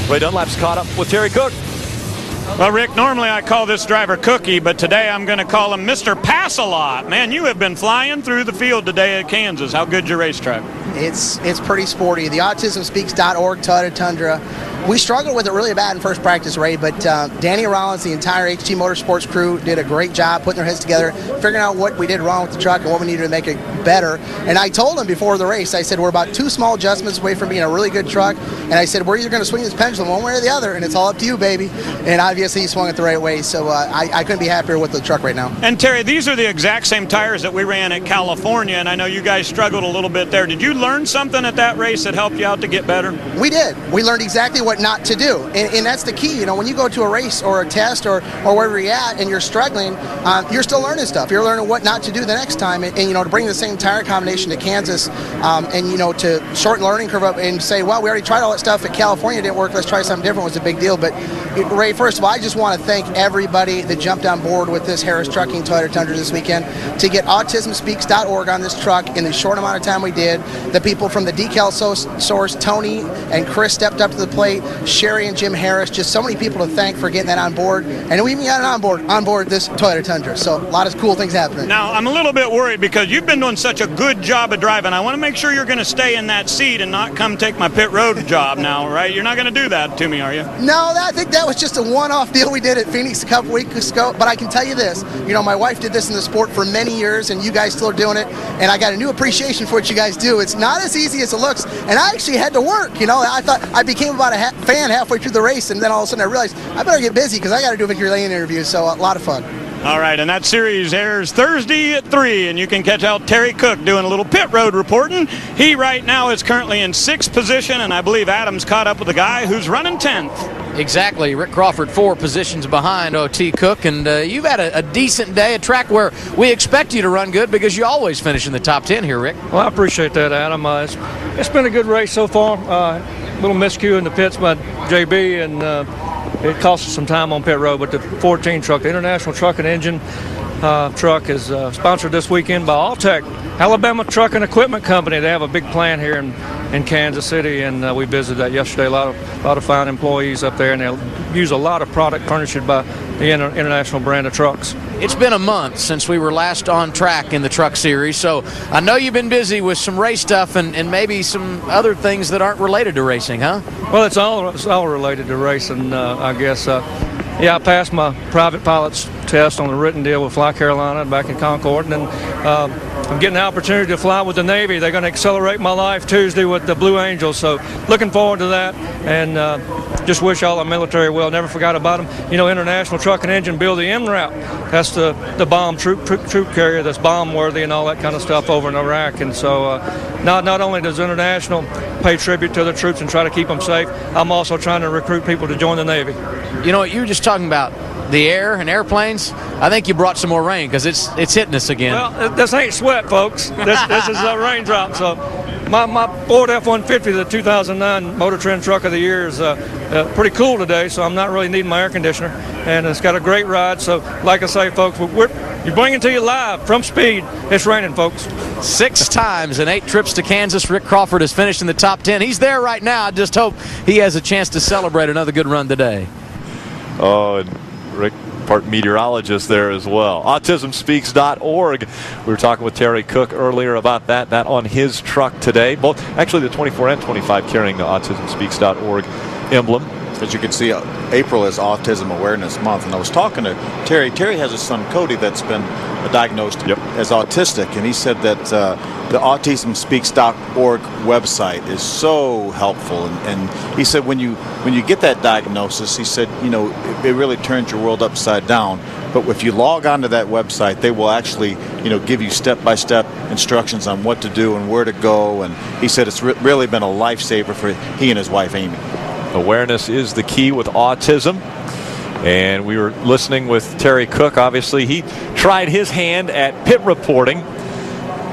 Ray Dunlap's caught up with Terry Cook. Well, Rick, normally I call this driver Cookie, but today I'm going to call him Mr. Pass-A-Lot. Man, you have been flying through the field today at Kansas. How good's your racetrack? It's pretty sporty. The AutismSpeaks.org Toyota Tundra. We struggled with it really bad in first practice, Ray, but Danny Rollins, the entire HT Motorsports crew, did a great job putting their heads together, figuring out what we did wrong with the truck and what we needed to make it better. And I told them before the race, I said, we're about 2 small adjustments away from being a really good truck. And I said, we're either going to swing this pendulum one way or the other, and it's all up to you, baby. And obviously he swung it the right way, so I couldn't be happier with the truck right now. And Terry, these are the exact same tires that we ran at California, and I know you guys struggled a little bit there. Did you learn something at that race that helped you out to get better? We did. We learned exactly what not to do. And that's the key. You know, when you go to a race or a test or wherever you're at and you're struggling, you're still learning stuff. You're learning what not to do the next time. And you know, to bring the same tire combination to Kansas and, you know, to shorten the learning curve up and say, well, we already tried all that stuff at California, didn't work, let's try something different, was a big deal. But, Ray, first of all, I just want to thank everybody that jumped on board with this Harris Trucking Toyota Tundra this weekend to get AutismSpeaks.org on this truck in the short amount of time we did. The people from the decal source, Tony and Chris, stepped up to the plate, Sherry and Jim Harris, just so many people to thank for getting that on board. And we even got it on board this Toyota Tundra. So a lot of cool things happening. Now, I'm a little bit worried because you've been doing such a good job of driving. I want to make sure you're going to stay in that seat and not come take my pit road job now, right? You're not going to do that to me, are you? No, I think that was just a one-off deal we did at Phoenix a couple weeks ago. But I can tell you this, you know, my wife did this in the sport for many years, and you guys still are doing it. And I got a new appreciation for what you guys do. It's not as easy as it looks. And I actually had to work. You know, I thought I became about a fan halfway through the race, and then all of a sudden I realized I better get busy because I got to do a victory lane interview. So a lot of fun. All right, and that series airs Thursday at 3, and you can catch out Terry Cook doing a little pit road reporting. He right now is currently in 6th position, and I believe Adam's caught up with the guy who's running 10th. Exactly. Rick Crawford 4 positions behind O.T. Cook, and you've had a decent day, a track where we expect you to run good because you always finish in the top 10 here, Rick. Well, I appreciate that, Adam. It's been a good race so far. A little miscue in the pits by JB, and it cost us some time on pit road, but the 14 truck, the International Truck and Engine truck, is sponsored this weekend by Alltech, Alabama Truck and Equipment Company. They have a big plant here in Kansas City, and we visited that yesterday. A lot of fine employees up there, and they use a lot of product furnished by the International brand of trucks. It's been a month since we were last on track in the truck series, so I know you've been busy with some race stuff and maybe some other things that aren't related to racing, huh? Well, it's all related to racing, I guess. I passed my private pilot's test on the written deal with Fly Carolina back in Concord, and then I'm getting the opportunity to fly with the Navy. They're going to accelerate my life Tuesday with the Blue Angels, so looking forward to that, and just wish all the military well. Never forgot about them. You know, International Truck and Engine build the MRAP. That's the bomb troop carrier that's bomb-worthy and all that kind of stuff over in Iraq. And so not only does International pay tribute to the troops and try to keep them safe, I'm also trying to recruit people to join the Navy. You know what, you were just talking about the air and airplanes. I think you brought some more rain because it's hitting us again. Well, this ain't sweat, folks. This is a raindrop. So my Ford F-150, the 2009 Motor Trend Truck of the Year, is pretty cool today, so I'm not really needing my air conditioner. And it's got a great ride. So like I say, folks, you're bringing to you live from Speed. It's raining, folks. 6 times and 8 trips to Kansas. Rick Crawford has finished in the top 10. He's there right now. I just hope he has a chance to celebrate another good run today. Oh, and Rick, part meteorologist there as well. AutismSpeaks.org. We were talking with Terry Cook earlier about that on his truck today. Both, actually, the 24 and 25 carrying the AutismSpeaks.org emblem. As you can see, April is Autism Awareness Month, and I was talking to Terry. Terry has a son, Cody, that's been diagnosed as autistic, and he said that the AutismSpeaks.org website is so helpful, and he said when you get that diagnosis, he said, you know, it really turns your world upside down. But if you log onto that website, they will actually, you know, give you step-by-step instructions on what to do and where to go, and he said it's really been a lifesaver for he and his wife, Amy. Awareness is the key with autism. And we were listening with Terry Cook. Obviously, he tried his hand at pit reporting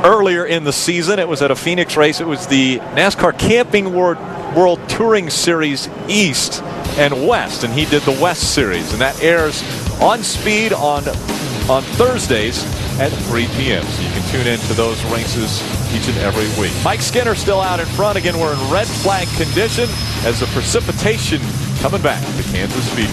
earlier in the season. It was at a Phoenix race. It was the NASCAR Camping World Touring Series East and West, and he did the West Series. And that airs on Speed on Thursdays at 3 p.m. So you can tune in to those races each and every week. Mike Skinner still out in front. Again, we're in red flag condition as the precipitation coming back to Kansas Speedway.